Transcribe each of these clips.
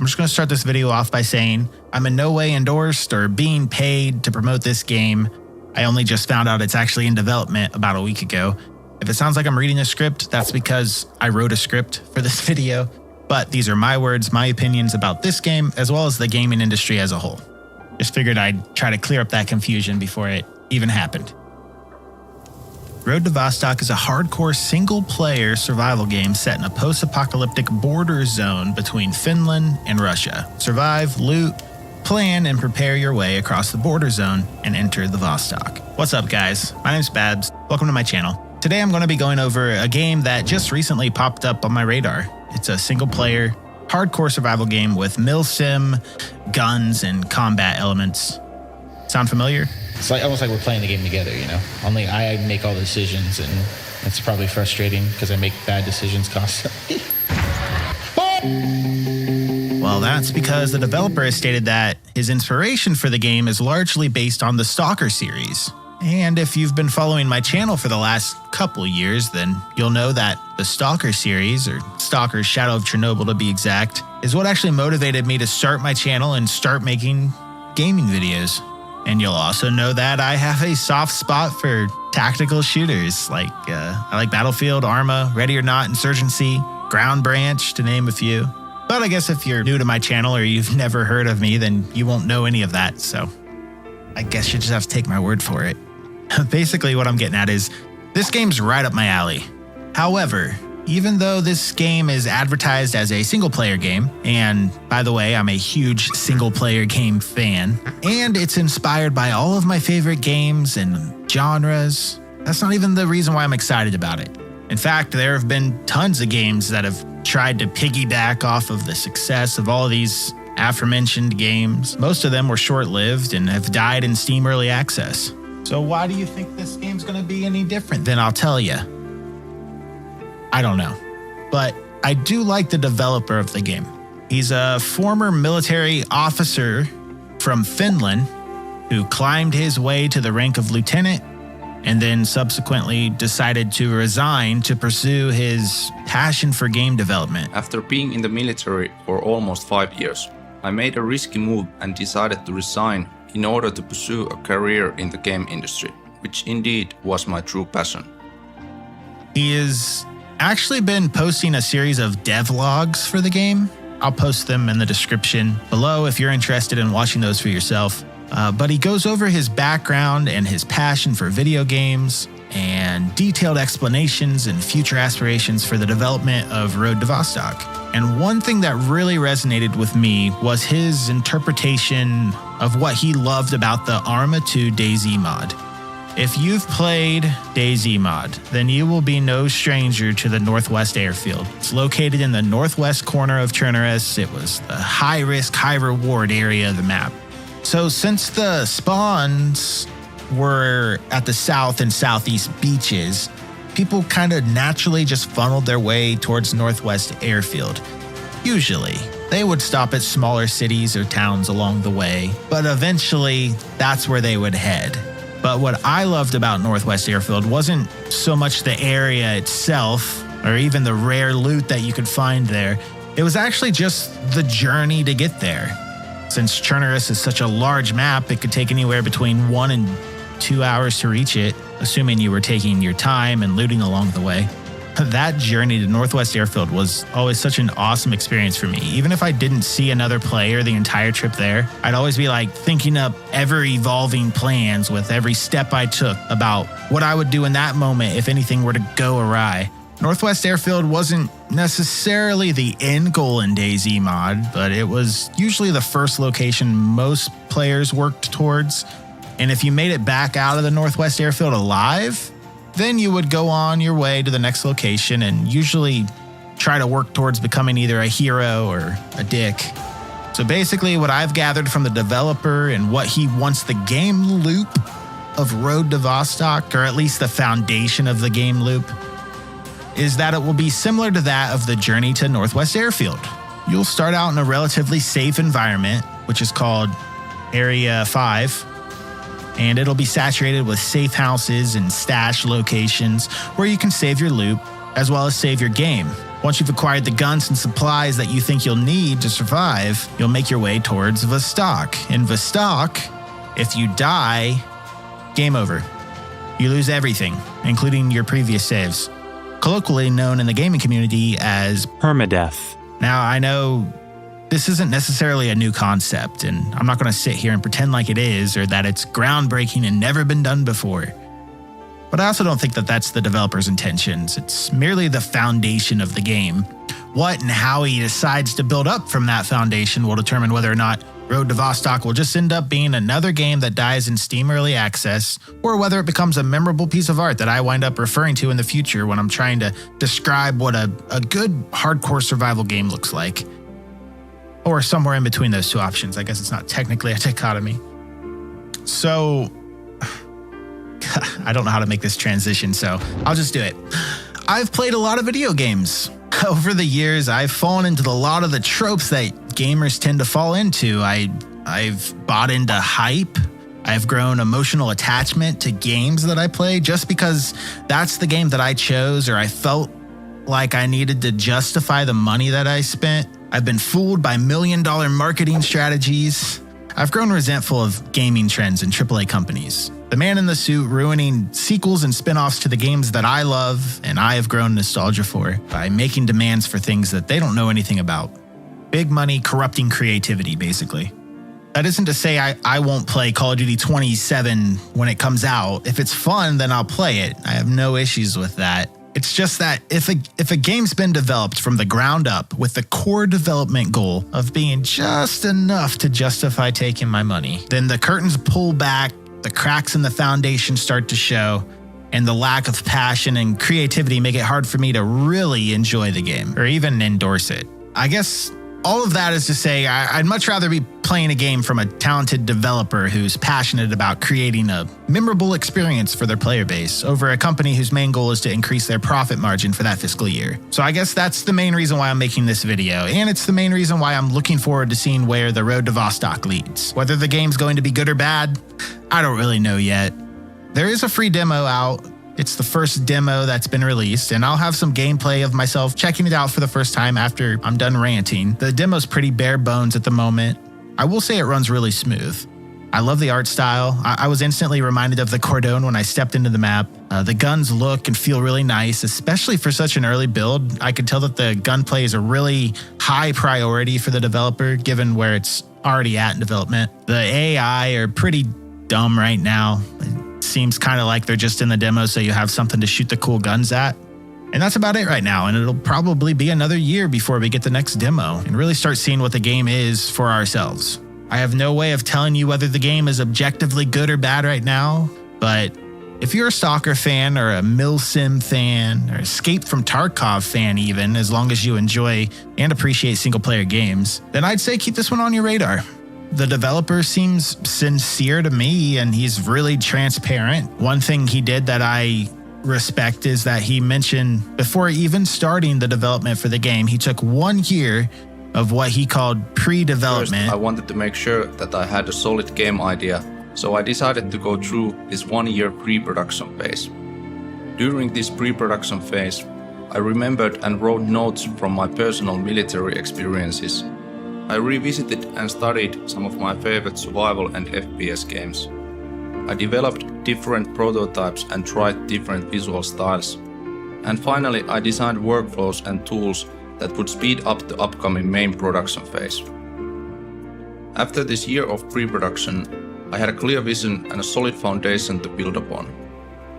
I'm just going to start this video off by saying I'm in no way endorsed or being paid to promote this game. I only just found out it's actually in development about a week ago. If it sounds like I'm reading a script, that's because I wrote a script for this video. But these are my words, my opinions about this game, as well as the gaming industry as a whole. Just figured I'd try to clear up that confusion before it even happened. Road to Vostok is a hardcore single-player survival game set in a post-apocalyptic border zone between Finland and Russia. Survive, loot, plan, and prepare your way across the border zone and enter the Vostok. What's up, guys? My name's BABz. Welcome to my channel. Today I'm going to be going over a game that just recently popped up on my radar. It's a single-player, hardcore survival game with milsim, guns, and combat elements. Sound familiar? It's like almost like we're playing the game together, you know? Only I make all the decisions, and it's probably frustrating because I make bad decisions constantly. Well, that's because the developer has stated that his inspiration for the game is largely based on the Stalker series. And if you've been following my channel for the last couple years, then you'll know that the Stalker series, or Stalker's Shadow of Chernobyl to be exact, is what actually motivated me to start my channel and start making gaming videos. And you'll also know that I have a soft spot for tactical shooters, I like Battlefield, Arma, Ready or Not, Insurgency, Ground Branch, to name a few. But I guess if you're new to my channel or you've never heard of me, then you won't know any of that, so I guess you just have to take my word for it. Basically what I'm getting at is, this game's right up my alley. However, even though this game is advertised as a single-player game, and by the way, I'm a huge single-player game fan, and it's inspired by all of my favorite games and genres, that's not even the reason why I'm excited about it. In fact, there have been tons of games that have tried to piggyback off of the success of all of these aforementioned games. Most of them were short-lived and have died in Steam Early Access. So why do you think this game's going to be any different? Then I'll tell you. I don't know, but I do like the developer of the game. He's a former military officer from Finland who climbed his way to the rank of lieutenant and then subsequently decided to resign to pursue his passion for game development. After being in the military for almost 5 years, I made a risky move and decided to resign in order to pursue a career in the game industry, which indeed was my true passion. He has actually been posting a series of devlogs for the game. I'll post them in the description below if you're interested in watching those for yourself. But he goes over his background and his passion for video games and detailed explanations and future aspirations for the development of Road to Vostok. And one thing that really resonated with me was his interpretation of what he loved about the Arma 2 DayZ mod. If you've played DayZ mod, then you will be no stranger to the Northwest Airfield. It's located in the northwest corner of Chernobyl. It was the high-risk, high-reward area of the map. So since the spawns were at the south and southeast beaches, people kind of naturally just funneled their way towards Northwest Airfield. Usually, they would stop at smaller cities or towns along the way, but eventually that's where they would head. But what I loved about Northwest Airfield wasn't so much the area itself, or even the rare loot that you could find there. It was actually just the journey to get there. Since Chernobyl is such a large map, it could take anywhere between 1 and 2 hours to reach it, assuming you were taking your time and looting along the way. That journey to Northwest Airfield was always such an awesome experience for me. Even if I didn't see another player the entire trip there, I'd always be thinking up ever-evolving plans with every step I took about what I would do in that moment if anything were to go awry. Northwest Airfield wasn't necessarily the end goal in DayZ mod, but it was usually the first location most players worked towards. And if you made it back out of the Northwest Airfield alive, then you would go on your way to the next location and usually try to work towards becoming either a hero or a dick. So basically what I've gathered from the developer and what he wants the game loop of Road to Vostok, or at least the foundation of the game loop, is that it will be similar to that of the journey to Northwest Airfield. You'll start out in a relatively safe environment, which is called Area 5, and it'll be saturated with safe houses and stash locations where you can save your loot as well as save your game. Once you've acquired the guns and supplies that you think you'll need to survive, you'll make your way towards Vostok. In Vostok, if you die, game over. You lose everything, including your previous saves. Colloquially known in the gaming community as permadeath. Now, I know this isn't necessarily a new concept, and I'm not going to sit here and pretend like it is or that it's groundbreaking and never been done before. But I also don't think that that's the developer's intentions. It's merely the foundation of the game. What and how he decides to build up from that foundation will determine whether or not Road to Vostok will just end up being another game that dies in Steam Early Access, or whether it becomes a memorable piece of art that I wind up referring to in the future when I'm trying to describe what a good hardcore survival game looks like. Or somewhere in between those two options. I guess it's not technically a dichotomy. So, I don't know how to make this transition, so I'll just do it. I've played a lot of video games. Over the years, I've fallen into a lot of the tropes that gamers tend to fall into. I've bought into hype. I've grown emotional attachment to games that I play just because that's the game that I chose, or I felt like I needed to justify the money that I spent. I've been fooled by million-dollar marketing strategies. I've grown resentful of gaming trends and AAA companies. The man in the suit ruining sequels and spin-offs to the games that I love and I have grown nostalgia for by making demands for things that they don't know anything about. Big money corrupting creativity, basically. That isn't to say I won't play Call of Duty 27 when it comes out. If it's fun, then I'll play it. I have no issues with that. It's just that if a game's been developed from the ground up with the core development goal of being just enough to justify taking my money, then the curtains pull back, the cracks in the foundation start to show, and the lack of passion and creativity make it hard for me to really enjoy the game or even endorse it. I guess all of that is to say I'd much rather be playing a game from a talented developer who's passionate about creating a memorable experience for their player base over a company whose main goal is to increase their profit margin for that fiscal year. So I guess that's the main reason why I'm making this video, and it's the main reason why I'm looking forward to seeing where the road to Vostok leads. Whether the game's going to be good or bad, I don't really know yet. There is a free demo out. It's the first demo that's been released, and I'll have some gameplay of myself checking it out for the first time after I'm done ranting. The demo's pretty bare bones at the moment. I will say it runs really smooth. I love the art style. I was instantly reminded of the Cordon when I stepped into the map. The guns look and feel really nice, especially for such an early build. I could tell that the gunplay is a really high priority for the developer, given where it's already at in development. The AI are pretty dumb right now. Seems kind of like they're just in the demo so you have something to shoot the cool guns at. And that's about it right now, and it'll probably be another year before we get the next demo and really start seeing what the game is for ourselves. I have no way of telling you whether the game is objectively good or bad right now, but if you're a Stalker fan or a Milsim fan or Escape from Tarkov fan even, as long as you enjoy and appreciate single-player games, then I'd say keep this one on your radar. The developer seems sincere to me, and he's really transparent. One thing he did that I respect is that he mentioned before even starting the development for the game, he took 1 year of what he called pre-development. First, I wanted to make sure that I had a solid game idea, so I decided to go through this 1 year pre-production phase. During this pre-production phase, I remembered and wrote notes from my personal military experiences. I revisited and studied some of my favorite survival and FPS games. I developed different prototypes and tried different visual styles. And finally, I designed workflows and tools that would speed up the upcoming main production phase. After this year of pre-production, I had a clear vision and a solid foundation to build upon.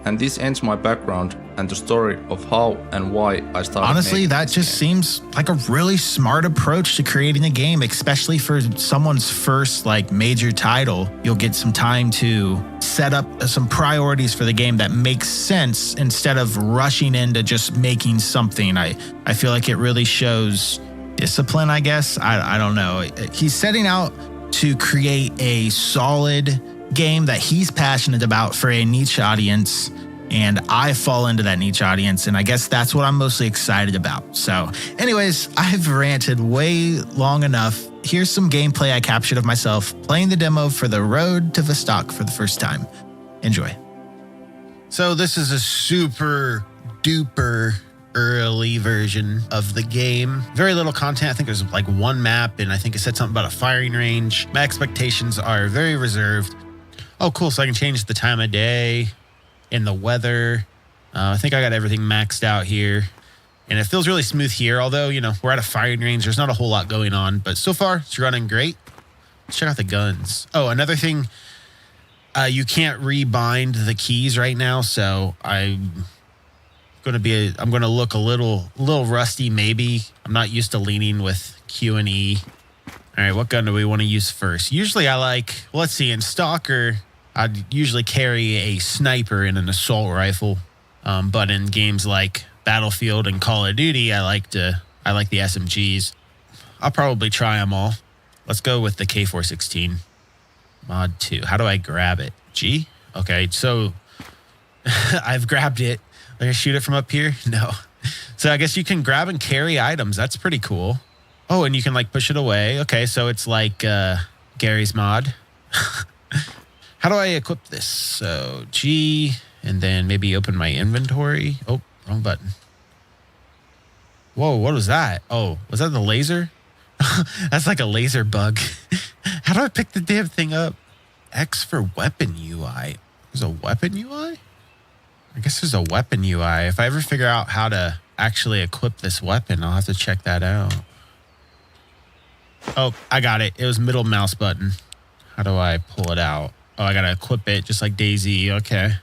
And this ends my background and the story of how and why I started. Honestly, that just seems like a really smart approach to creating a game, especially for someone's first major title. You'll get some time to set up some priorities for the game that makes sense instead of rushing into just making something. I feel like it really shows discipline, I guess. I don't know. He's setting out to create a solid game that he's passionate about for a niche audience, and I fall into that niche audience, and I guess that's what I'm mostly excited about. So anyways, I've ranted way long enough. Here's some gameplay I captured of myself playing the demo for the road to Vostok for the first time. Enjoy. So this is a super duper early version of the game. Very little content. I think there's like one map, and I think it said something about a firing range. My expectations are very reserved. Oh, cool. So I can change the time of day and the weather. I think I got everything maxed out here. And it feels really smooth here, although, you know, we're at a firing range. There's not a whole lot going on, but so far it's running great. Let's check out the guns. Oh, another thing, you can't rebind the keys right now, so I'm going to look a little rusty maybe. I'm not used to leaning with Q and E. All right, what gun do we want to use first? Usually I like, let's see, in Stalker, I'd usually carry a sniper and an assault rifle. But in games like Battlefield and Call of Duty, I like the SMGs. I'll probably try them all. Let's go with the K416 Mod 2. How do I grab it? G? Okay, so I've grabbed it. Like I shoot it from up here? No. So I guess you can grab and carry items. That's pretty cool. Oh, and you can like push it away. Okay, so it's like Gary's mod. How do I equip this? So G, and then maybe open my inventory. Oh, wrong button. Whoa, what was that? Oh, was that the laser? That's like a laser bug. How do I pick the damn thing up? X for weapon UI. There's a weapon UI? I guess there's a weapon UI. If I ever figure out how to actually equip this weapon, I'll have to check that out. Oh, I got it. It was middle mouse button. How do I pull it out? Oh, I got to equip it just like DayZ. Okay.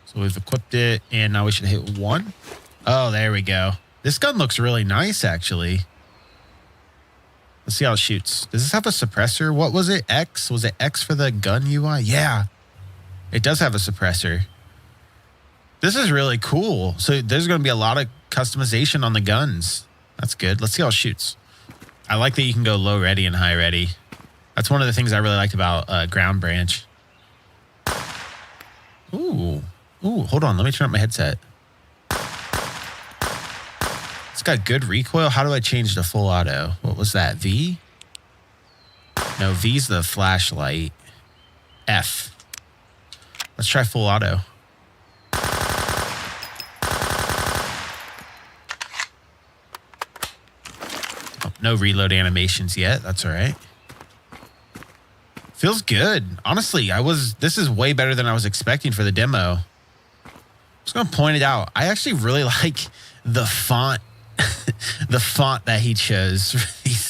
So we've equipped it, and now we should hit 1. Oh, there we go. This gun looks really nice, actually. Let's see how it shoots. Does this have a suppressor? What was it? X? Was it X for the gun UI? Yeah. It does have a suppressor. This is really cool. So there's going to be a lot of customization on the guns. That's good. Let's see how it shoots. I like that you can go low ready and high ready. That's one of the things I really liked about Ground Branch. Ooh. Ooh, hold on. Let me turn up my headset. It's got good recoil. How do I change to full auto? What was that? V? No, V's the flashlight. F. Let's try full auto. Oh, no reload animations yet. That's all right. Feels good. Honestly, this is way better than I was expecting for the demo. I'm just going to point it out. I actually really like the font, the font that he chose.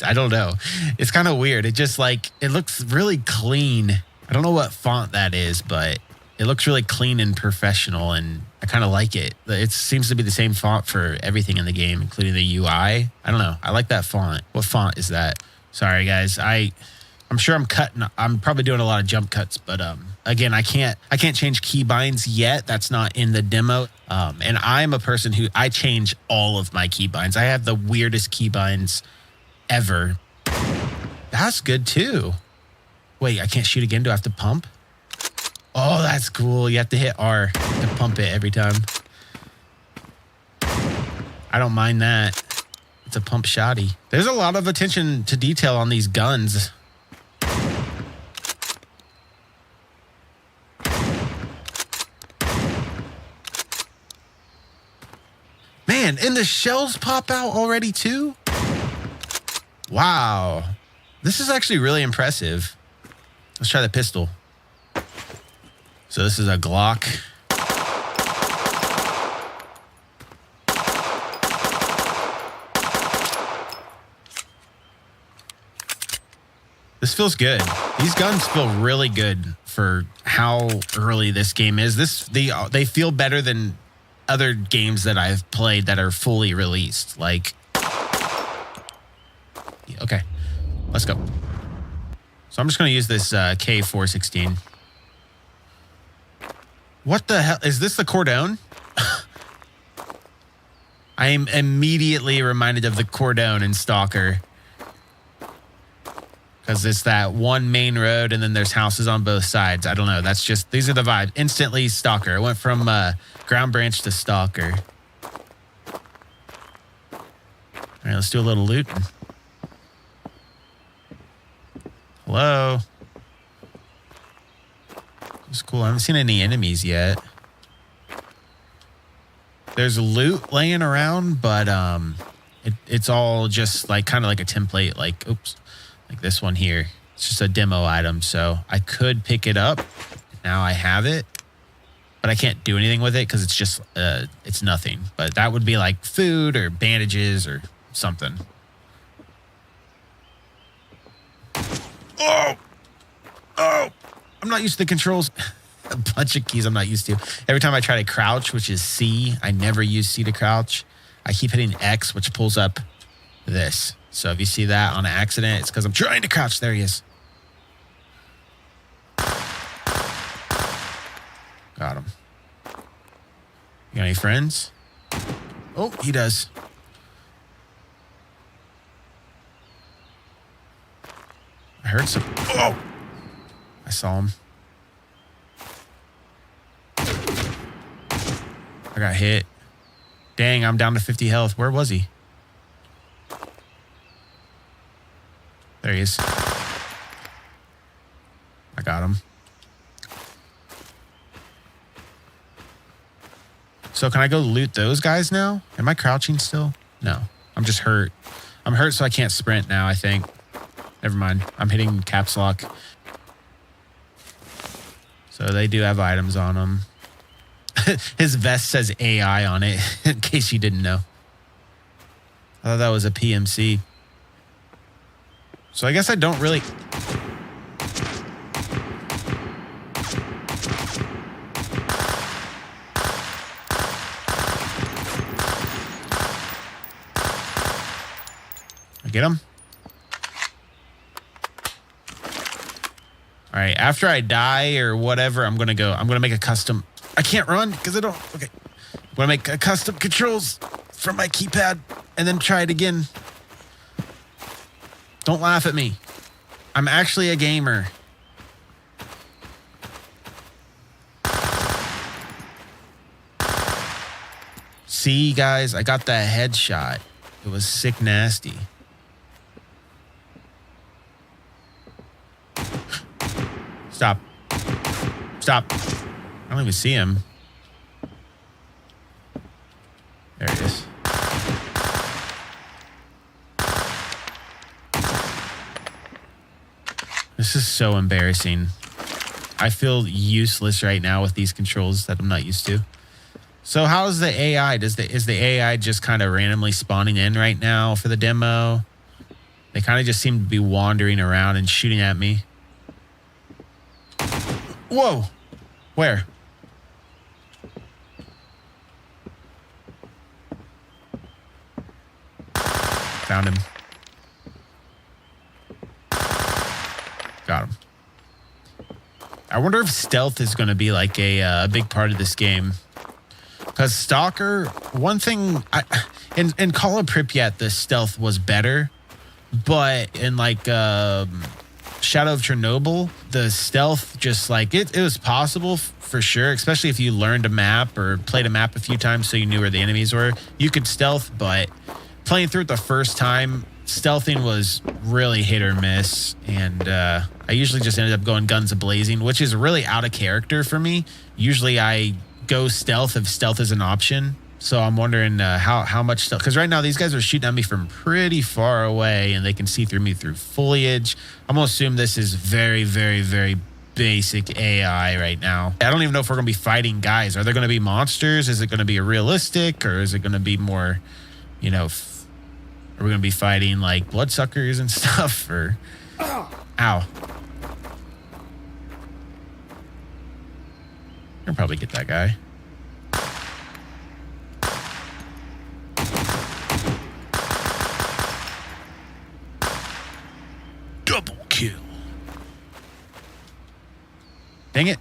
I don't know. It's kind of weird. It just like, it looks really clean. I don't know what font that is, but it looks really clean and professional, and I kind of like it. It seems to be the same font for everything in the game, including the UI. I don't know. I like that font. What font is that? Sorry, guys. I'm sure I'm probably doing a lot of jump cuts, but again, I can't change keybinds yet. That's not in the demo. And I'm a person who I change all of my keybinds. I have the weirdest keybinds ever. That's good too. Wait, I can't shoot again. Do I have to pump? Oh, that's cool. You have to hit R to pump it every time. I don't mind that. It's a pump shotty. There's a lot of attention to detail on these guns. Man, and the shells pop out already too? Wow. This is actually really impressive. Let's try the pistol. So this is a Glock. This feels good. These guns feel really good for how early this game is. They feel better than other games that I've played that are fully released. Like, okay, let's go. So I'm just going to use this K416. What the hell? Is this the Cordone? I am immediately reminded of the Cordone in Stalker. Because it's that one main road and then there's houses on both sides. I don't know. That's just, these are the vibes. Instantly Stalker. It went from Ground Branch to Stalker. All right, let's do a little loot. Hello. It's cool. I haven't seen any enemies yet. There's loot laying around, but it's all just like kind of like a template, like like this one here. It's just a demo item, so I could pick it up. Now I have it, but I can't do anything with it because it's just it's nothing. But that would be like food or bandages or something. Oh, I'm not used to the controls. A bunch of keys I'm not used to. Every time I try to crouch, which is C, I never use C to crouch. I keep hitting X, which pulls up this. So if you see that on accident, it's because I'm trying to crouch. There he is. Got him. You got any friends? Oh, he does. I heard some. Oh! I saw him. I got hit. Dang, I'm down to 50 health. Where was he? There he is. I got him. So can I go loot those guys now? Am I crouching still? No. I'm just hurt. I'm hurt so I can't sprint now, I think. Never mind. I'm hitting caps lock. So they do have items on them. His vest says AI on it, in case you didn't know. I thought that was a PMC. So I guess I don't really... I get him? All right, after I die or whatever, I'm going to make a custom... I can't run because I don't... Okay. I'm going to make a custom controls from my keypad and then try it again. Don't laugh at me. I'm actually a gamer. See, guys, I got that headshot. It was sick nasty. Stop. Stop. I don't even see him. There he is. This is so embarrassing. I feel useless right now with these controls that I'm not used to. So how's the AI? Is the AI just kind of randomly spawning in right now for the demo? They kind of just seem to be wandering around and shooting at me. Whoa! Where? Found him. Got him. I wonder if stealth is going to be like a big part of this game. Because Stalker, one thing... in Call of Pripyat, the stealth was better. But in like Shadow of Chernobyl, the stealth just like... It was possible for sure, especially if you learned a map or played a map a few times so you knew where the enemies were. You could stealth, but playing through it the first time, stealthing was really hit or miss. And I usually just ended up going guns a-blazing, which is really out of character for me. Usually I go stealth if stealth is an option. So I'm wondering how much stealth, because right now these guys are shooting at me from pretty far away and they can see through me through foliage. I'm gonna assume this is very, very, very basic AI right now. I don't even know if we're gonna be fighting guys. Are there gonna be monsters? Is it gonna be realistic, or is it gonna be more, you know, are we gonna be fighting like bloodsuckers and stuff? Or ow. I'll probably get that guy. Double kill. Dang it.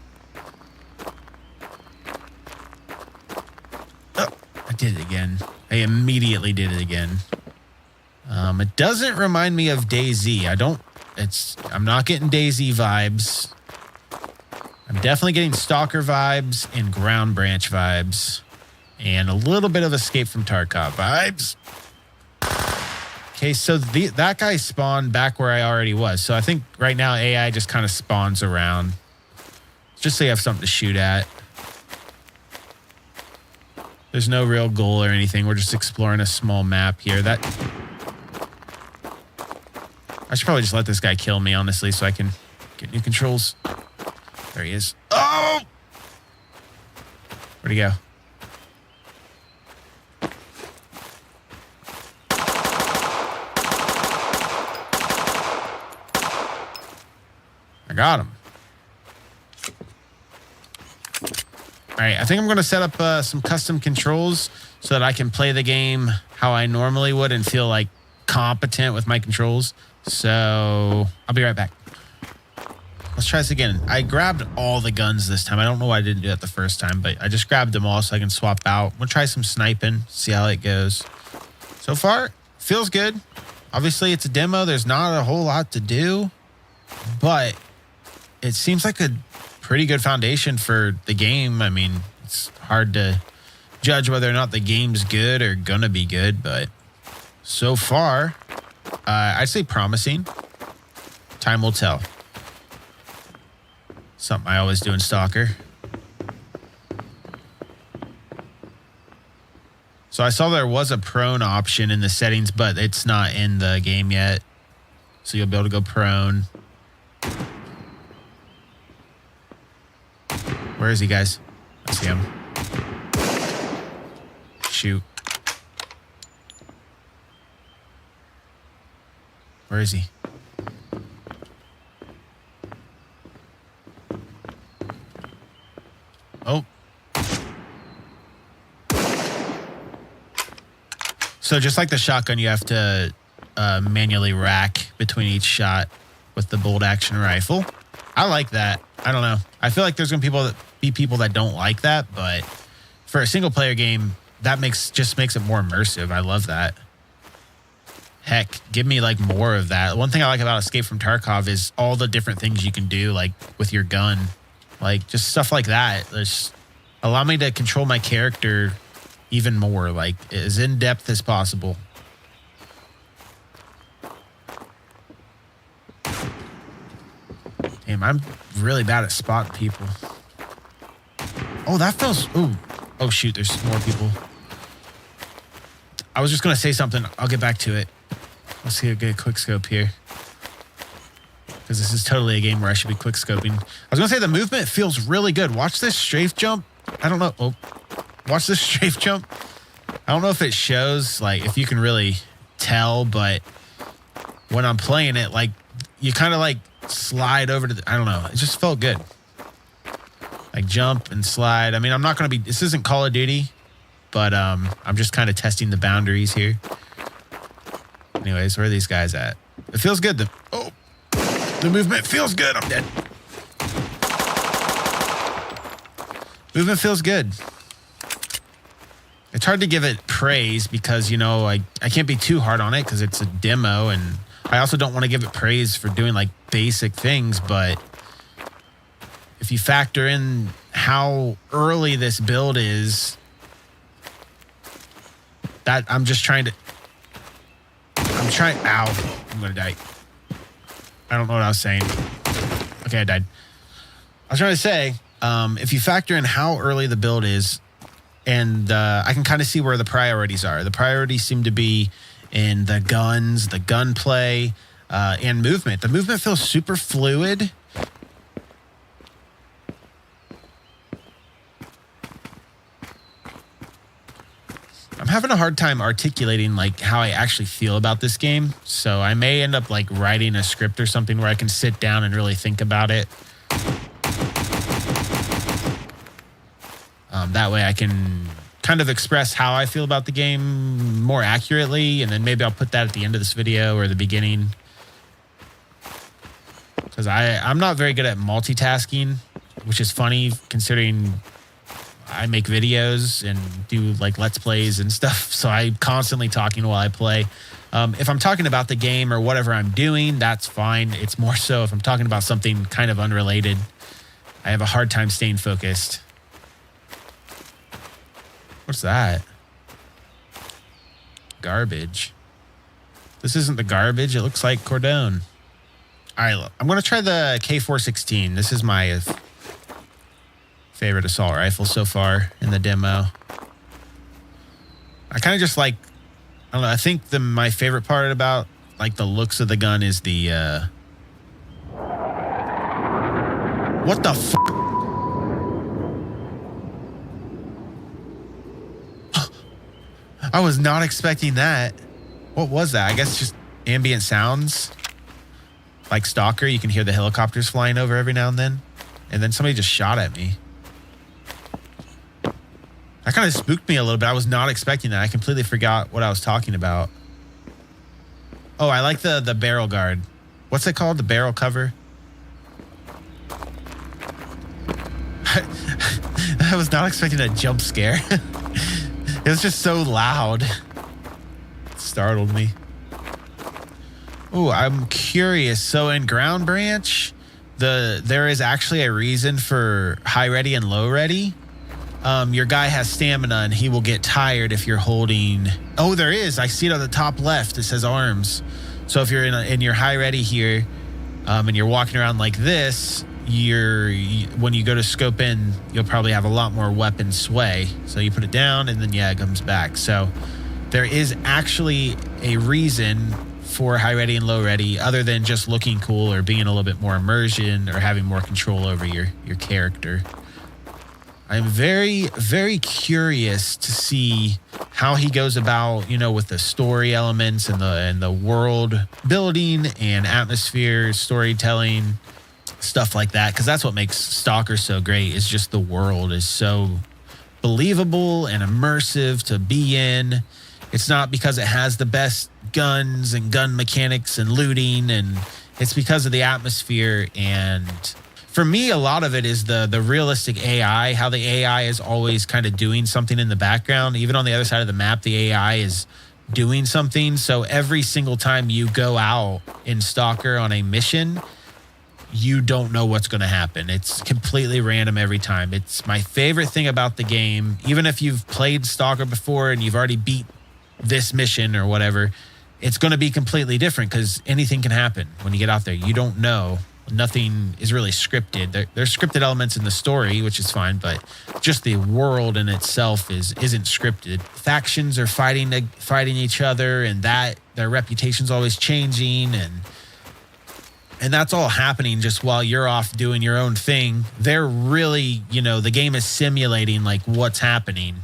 Oh, I did it again. I immediately did it again. It doesn't remind me of DayZ. I'm not getting DayZ vibes. I'm definitely getting Stalker vibes and Ground Branch vibes and a little bit of Escape from Tarkov vibes. Okay, so that guy spawned back where I already was. So I think right now AI just kind of spawns around. Just so you have something to shoot at. There's no real goal or anything. We're just exploring a small map here. I should probably just let this guy kill me, honestly, so I can get new controls. There he is. Oh! Where'd he go? I got him. All right, I think I'm going to set up some custom controls so that I can play the game how I normally would and feel like competent with my controls. So I'll be right back. Let's try this again. I grabbed all the guns this time. I don't know why I didn't do that the first time, but I just grabbed them all so I can swap out. We'll try some sniping, see how it goes. So far, feels good. Obviously, it's a demo. There's not a whole lot to do, but it seems like a pretty good foundation for the game. I mean, it's hard to judge whether or not the game's good or gonna be good, but so far, I'd say promising. Time will tell. Something I always do in Stalker. So I saw there was a prone option in the settings, but it's not in the game yet. So you'll be able to go prone. Where is he, guys? I see him. Shoot. Where is he? Oh. So just like the shotgun, you have to manually rack between each shot with the bolt action rifle. I like that. I don't know. I feel like there's going to be people that don't like that, but for a single player game, that just makes it more immersive. I love that. Heck, give me like more of that. One thing I like about Escape from Tarkov is all the different things you can do, like with your gun, like just stuff like that. Just allow me to control my character even more, like as in depth as possible. Damn, I'm really bad at spotting people. Oh, that feels. Oh shoot, there's more people. I was just gonna say something. I'll get back to it. Let's get a quick scope here, because this is totally a game where I should be quick scoping. I was gonna say the movement feels really good. Watch this strafe jump. I don't know. Oh, watch this strafe jump. I don't know if it shows, like, if you can really tell, but when I'm playing it, like, you kind of like slide over to the, I don't know. It just felt good. Like jump and slide. I mean, I'm not gonna be. This isn't Call of Duty, but I'm just kind of testing the boundaries here. Anyways, where are these guys at? It feels good. The movement feels good. I'm dead. Movement feels good. It's hard to give it praise because, you know, I can't be too hard on it because it's a demo, and I also don't want to give it praise for doing like basic things, but if you factor in how early this build is, that I'm ow, I'm gonna die. I don't know what I was saying. Okay, I died. I was trying to say, if you factor in how early the build is, and I can kind of see where the priorities are. The priorities seem to be in the guns, the gunplay, and movement. The movement feels super fluid. I'm having a hard time articulating like how I actually feel about this game. So I may end up like writing a script or something where I can sit down and really think about it. That way I can kind of express how I feel about the game more accurately. And then maybe I'll put that at the end of this video or the beginning. Because I'm not very good at multitasking, which is funny considering I make videos and do like Let's Plays and stuff. So I'm constantly talking while I play. If I'm talking about the game or whatever I'm doing, that's fine. It's more so if I'm talking about something kind of unrelated, I have a hard time staying focused. What's that? Garbage. This isn't the garbage. It looks like Cordone. All right, I'm going to try the K416. This is my favorite assault rifle so far in the demo. I kind of just like, I don't know. I think my favorite part about like the looks of the gun is the, what the fuck? I was not expecting that. What was that? I guess just ambient sounds. Like Stalker, you can hear the helicopters flying over every now and then. And then somebody just shot at me. That kind of spooked me a little bit. I was not expecting that. I completely forgot what I was talking about. Oh, I like the barrel guard. What's it called? The barrel cover? I was not expecting a jump scare. It was just so loud. It startled me. Oh, I'm curious. So in Ground Branch, there is actually a reason for high ready and low ready. Your guy has stamina and he will get tired if you're holding. Oh, there is. I see it on the top left. It says arms. So if you're in your high ready here, and you're walking around like this, when you go to scope in, you'll probably have a lot more weapon sway. So you put it down and then it comes back. So there is actually a reason for high ready and low ready, other than just looking cool or being a little bit more immersion or having more control over your character. I'm very, very curious to see how he goes about, with the story elements and the world building and atmosphere, storytelling, stuff like that. Because that's what makes Stalker so great, is just the world is so believable and immersive to be in. It's not because it has the best guns and gun mechanics and looting, and it's because of the atmosphere. And for me, a lot of it is the realistic AI, how the AI is always kind of doing something in the background. Even on the other side of the map, the AI is doing something. So every single time you go out in Stalker on a mission, you don't know what's going to happen. It's completely random every time. It's my favorite thing about the game. Even if you've played Stalker before and you've already beat this mission or whatever, it's going to be completely different because anything can happen when you get out there. You don't know. Nothing is really scripted. There's scripted elements in the story, which is fine, but just the world in itself isn't scripted. Factions are fighting each other, and that their reputation's always changing, and that's all happening just while you're off doing your own thing. They're really, the game is simulating like what's happening.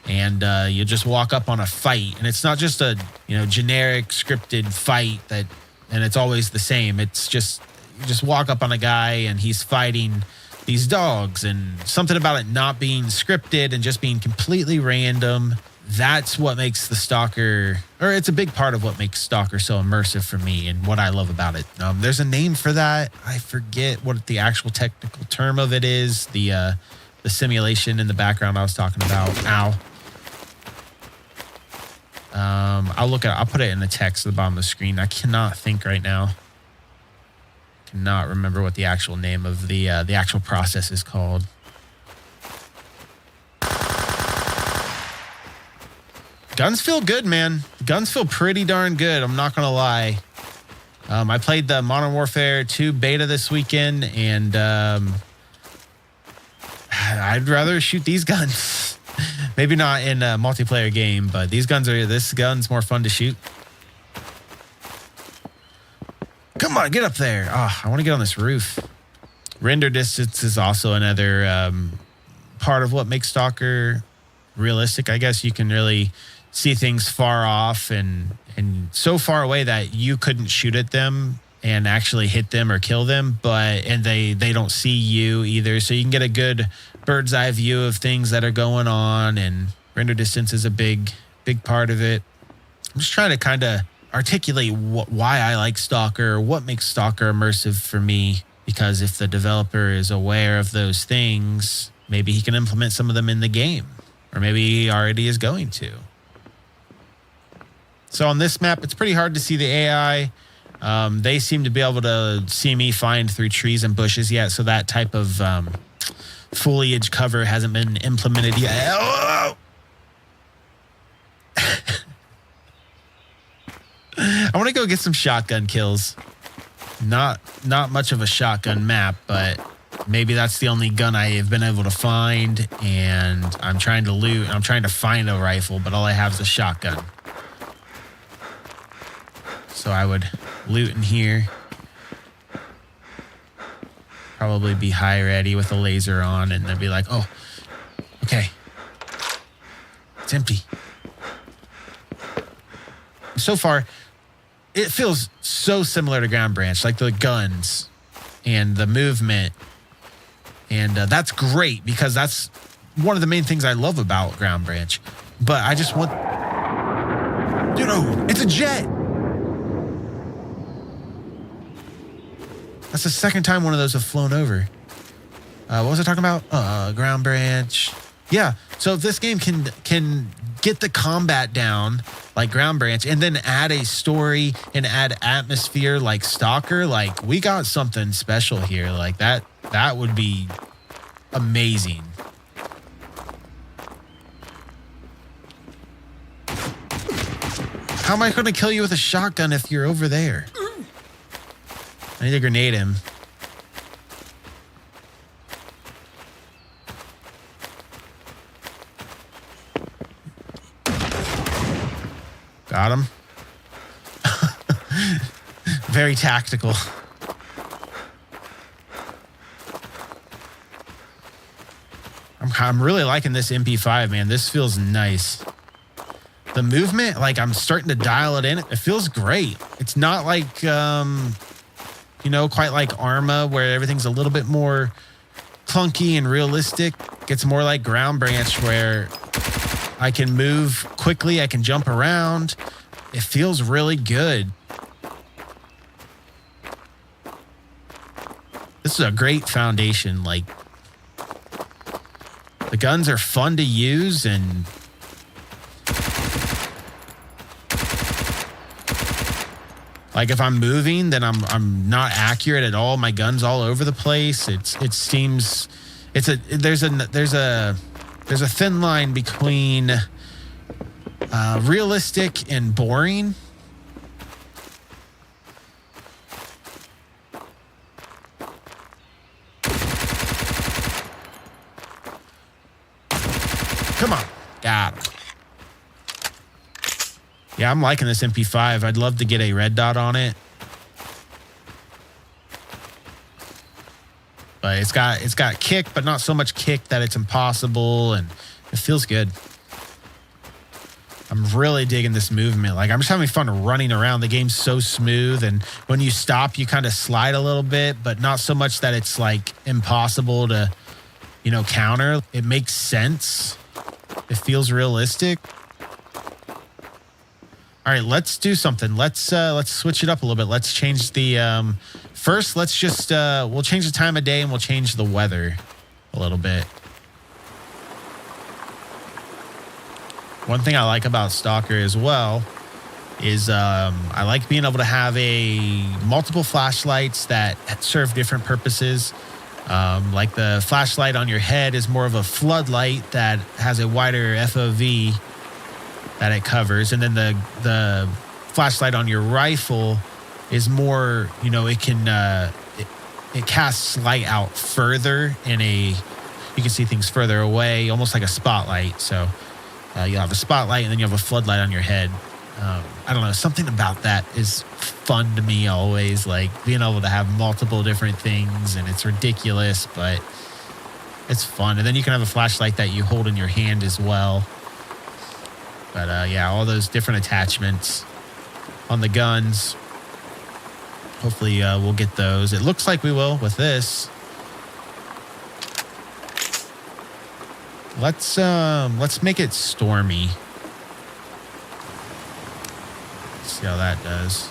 And you just walk up on a fight, and it's not just a generic scripted fight and it's always the same. It's just you just walk up on a guy and he's fighting these dogs, and something about it not being scripted and just being completely random. That's what makes the Stalker, or it's a big part of what makes Stalker so immersive for me and what I love about it. There's a name for that. I forget what the actual technical term of it is. The simulation in the background I was talking about. Ow. I'll put it in the text at the bottom of the screen. I cannot think right now. Cannot remember what the actual name of the actual process is called. Guns feel good, man. Guns feel pretty darn good. I'm not gonna lie. I played the Modern Warfare 2 beta this weekend, and I'd rather shoot these guns. Maybe not in a multiplayer game, but this gun's more fun to shoot. Come on, get up there. Oh, I want to get on this roof. Render distance is also another part of what makes Stalker realistic. I guess you can really see things far off and so far away that you couldn't shoot at them and actually hit them or kill them, and they don't see you either. So you can get a good bird's eye view of things that are going on, and render distance is a big part of it. I'm just trying to kind of articulate why I like Stalker, what makes Stalker immersive for me, because if the developer is aware of those things, maybe he can implement some of them in the game, or maybe he already is going to. So on this map, it's pretty hard to see the AI. They seem to be able to see me find through trees and bushes yet, so that type of foliage cover hasn't been implemented yet. Oh! I want to go get some shotgun kills. Not much of a shotgun map, but maybe that's the only gun I have been able to find, and I'm trying to loot. I'm trying to find a rifle, but all I have is a shotgun. So I would loot in here. Probably be high ready with a laser on, and then be like, oh, okay. It's empty. So far, it feels so similar to Ground Branch, like the guns and the movement. And that's great because that's one of the main things I love about Ground Branch. But I just want... Dude, oh, it's a jet! That's the second time one of those have flown over. What was I talking about? Ground Branch. Yeah, so if this game can get the combat down like Ground Branch and then add a story and add atmosphere like Stalker, like we got something special here. Like that would be amazing. How am I going to kill you with a shotgun if you're over there? I need to grenade him. Got him. Very tactical. I'm really liking this MP5, man. This feels nice. The movement, like I'm starting to dial it in. It feels great. It's not like, quite like Arma where everything's a little bit more clunky and realistic. It's more like Ground Branch where I can move quickly. I can jump around. It feels really good. This is a great foundation. Like, the guns are fun to use, and like if I'm moving, then I'm not accurate at all. My gun's all over the place. There's a thin line between realistic and boring. Come on. Got him. Yeah, I'm liking this MP5. I'd love to get a red dot on it. But it's got kick, but not so much kick that it's impossible, and it feels good. I'm really digging this movement. Like, I'm just having fun running around. The game's so smooth, and when you stop, you kind of slide a little bit, but not so much that it's like impossible to, counter. It makes sense. It feels realistic. All right, let's do something. Let's switch it up a little bit. Let's change the first. Let's just we'll change the time of day and we'll change the weather a little bit. One thing I like about Stalker as well is I like being able to have multiple flashlights that serve different purposes. Like the flashlight on your head is more of a floodlight that has a wider FOV that it covers, and then the flashlight on your rifle is more, it can it casts light out further you can see things further away, almost like a spotlight. So you'll have a spotlight and then you have a floodlight on your head. I don't know, something about that is fun to me always, like being able to have multiple different things, and it's ridiculous, but it's fun. And then you can have a flashlight that you hold in your hand as well. But yeah, all those different attachments on the guns. Hopefully we'll get those. It looks like we will with this. Let's make it stormy. See how that does.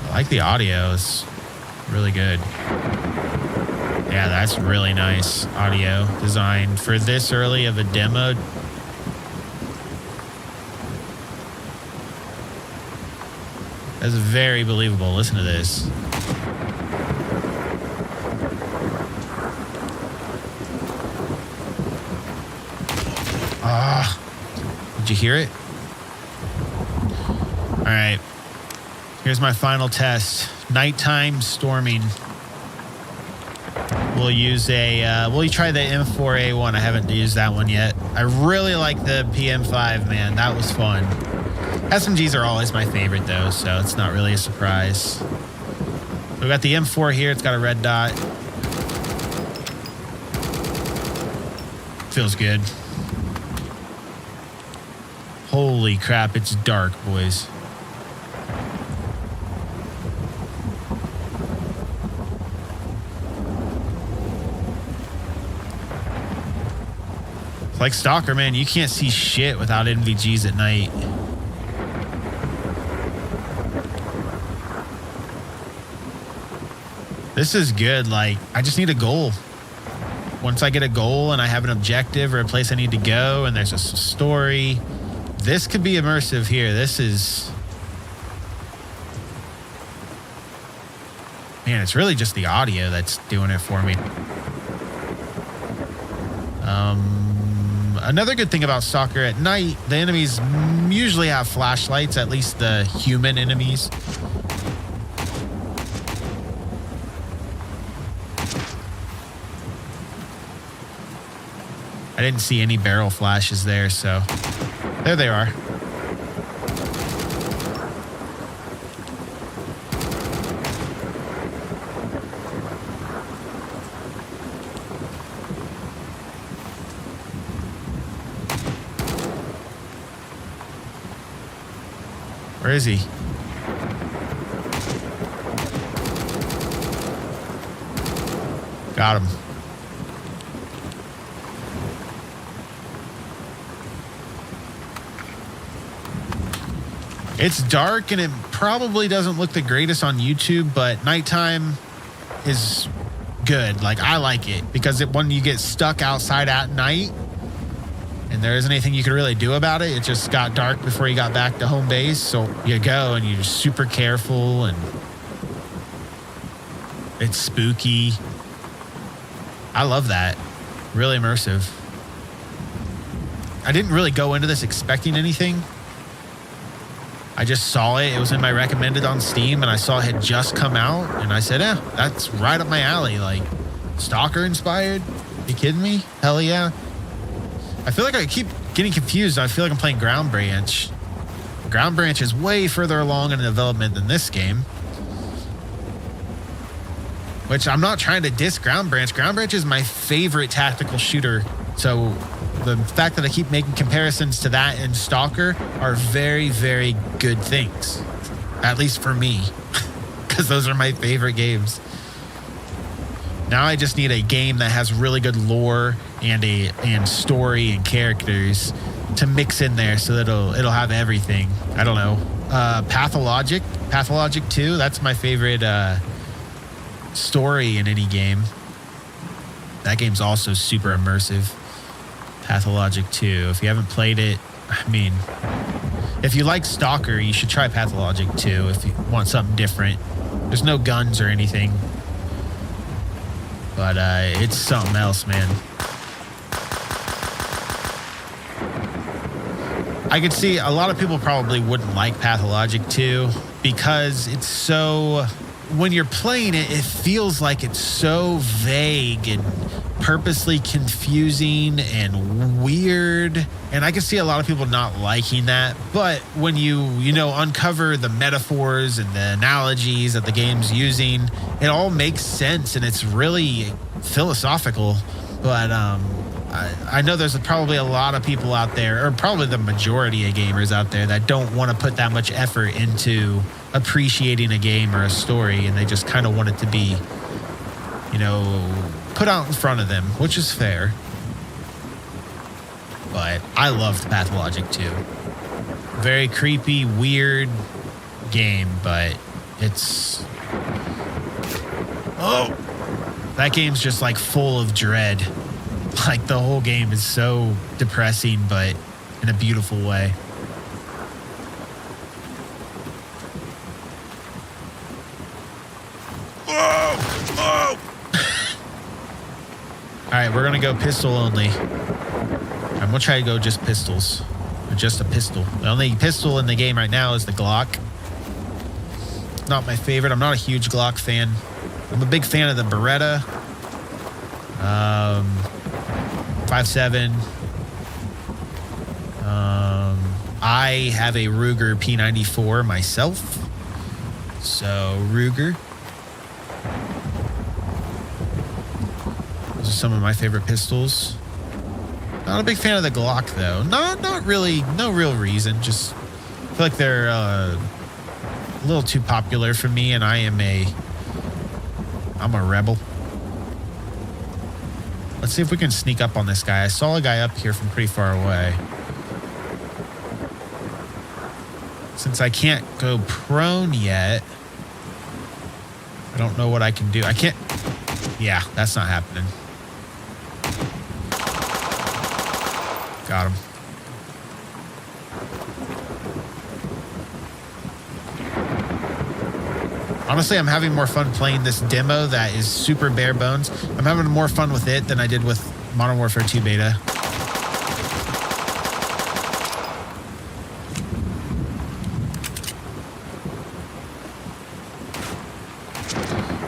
I like the audio. It's really good. Yeah, that's really nice audio design for this early of a demo. That's very believable. Listen to this. hear it? All right. Here's my final test. Nighttime storming. We'll use we'll try the M4A1. I haven't used that one yet. I really like the PM5, man. That was fun. SMGs are always my favorite though, so it's not really a surprise. So we got the M4 here. It's got a red dot. Feels good. Holy crap, it's dark, boys. It's like Stalker, man. You can't see shit without NVGs at night. This is good. Like, I just need a goal. Once I get a goal and I have an objective or a place I need to go and there's a story, this could be immersive here. This is... Man, it's really just the audio that's doing it for me. Another good thing about Stalker, at night, the enemies usually have flashlights, at least the human enemies. I didn't see any barrel flashes there, so there they are. Where is he? Got him. It's dark and it probably doesn't look the greatest on YouTube, but nighttime is good. Like, I like it because when you get stuck outside at night and there isn't anything you can really do about it, it just got dark before you got back to home base. So you go and you're super careful and it's spooky. I love that. Really immersive. I didn't really go into this expecting anything. I just saw it. It was in my recommended on Steam, and I saw it had just come out, and I said, that's right up my alley. Like, Stalker inspired? You kidding me? Hell yeah. I feel like I keep getting confused. I feel like I'm playing Ground Branch. Ground Branch is way further along in development than this game. Which I'm not trying to diss Ground Branch. Ground Branch is my favorite tactical shooter. So the fact that I keep making comparisons to that and Stalker are very, very good things. At least for me. Because those are my favorite games. Now I just need a game that has really good lore and story and characters to mix in there so that it'll have everything. I don't know. Pathologic 2, that's my favorite story in any game. That game's also super immersive. Pathologic 2. If you haven't played it, I mean, if you like Stalker, you should try Pathologic 2 if you want something different. There's no guns or anything. But it's something else, man. I could see a lot of people probably wouldn't like Pathologic 2 because it's so... When you're playing it, it feels like it's so vague and purposely confusing and weird. And I can see a lot of people not liking that. But when you uncover the metaphors and the analogies that the game's using, it all makes sense and it's really philosophical. But I know there's probably a lot of people out there, or probably the majority of gamers out there, that don't want to put that much effort into appreciating a game or a story, and they just kind of want it to be, put out in front of them, which is fair. But I loved Pathologic 2. Very creepy, weird game, but it's... Oh! That game's just like full of dread. Like the whole game is so depressing, but in a beautiful way. Whoa! All right, we're gonna go pistol only. I'm gonna try to go just pistols. just a pistol. The only pistol in the game right now is the Glock. Not my favorite. I'm not a huge Glock fan. I'm a big fan of the Beretta. 5.7. I have a Ruger P94 myself. So Ruger. Those are some of my favorite pistols. Not a big fan of the Glock though. Not really. No real reason. Just feel like they're a little too popular for me, and I'm a rebel. Let's see if we can sneak up on this guy. I saw a guy up here from pretty far away. Since I can't go prone yet, I don't know what I can do. I can't. Yeah, that's not happening. Got him. Honestly, I'm having more fun playing this demo that is super bare bones. I'm having more fun with it than I did with Modern Warfare 2 beta.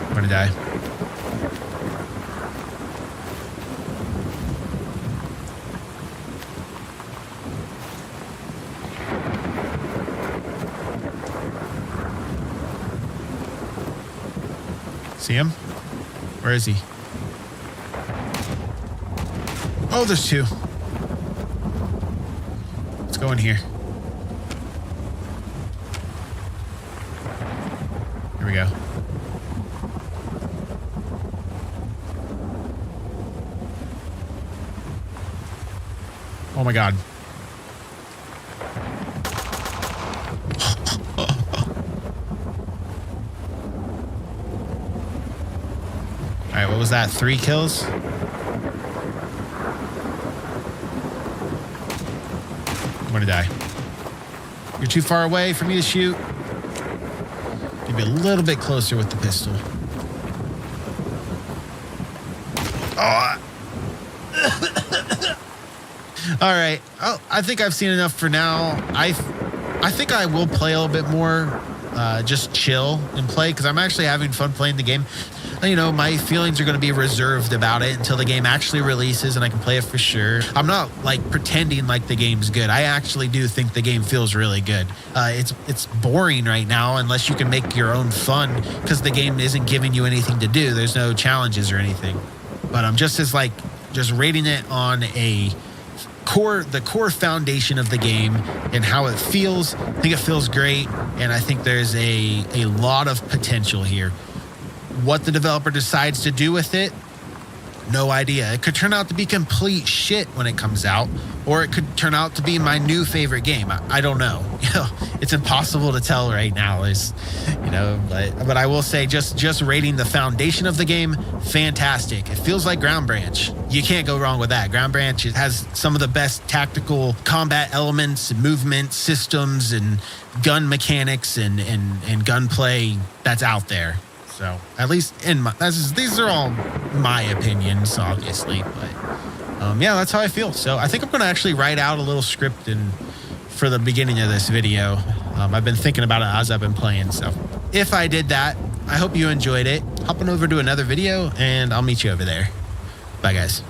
I'm gonna die. See him? Where is he? Oh, there's two. Let's go in here. Here we go. Oh my God. All right, what was that? 3 kills? I'm gonna die. You're too far away for me to shoot. Maybe a little bit closer with the pistol. Oh. All right. Oh, I think I've seen enough for now. I think I will play a little bit more, just chill and play, because I'm actually having fun playing the game. You know, my feelings are going to be reserved about it until the game actually releases and I can play it for sure. I'm not like pretending like the game's good. I actually do think the game feels really good. It's boring right now unless you can make your own fun, because the game isn't giving you anything to do. There's no challenges or anything. But I'm just rating it on the core foundation of the game and how it feels. I think it feels great, and I think there's a lot of potential here. What the developer decides to do with it, no idea. It could turn out to be complete shit when it comes out, or it could turn out to be my new favorite game. I don't know. It's impossible to tell right now. But I will say, just rating the foundation of the game, fantastic. It feels like Ground Branch. You can't go wrong with that. Ground Branch has some of the best tactical combat elements, movement systems, and gun mechanics and gunplay that's out there. So at least these are all my opinions, obviously, but yeah, that's how I feel. So I think I'm going to actually write out a little script for the beginning of this video. I've been thinking about it as I've been playing. So if I did that, I hope you enjoyed it. Hop on over to another video, and I'll meet you over there. Bye, guys.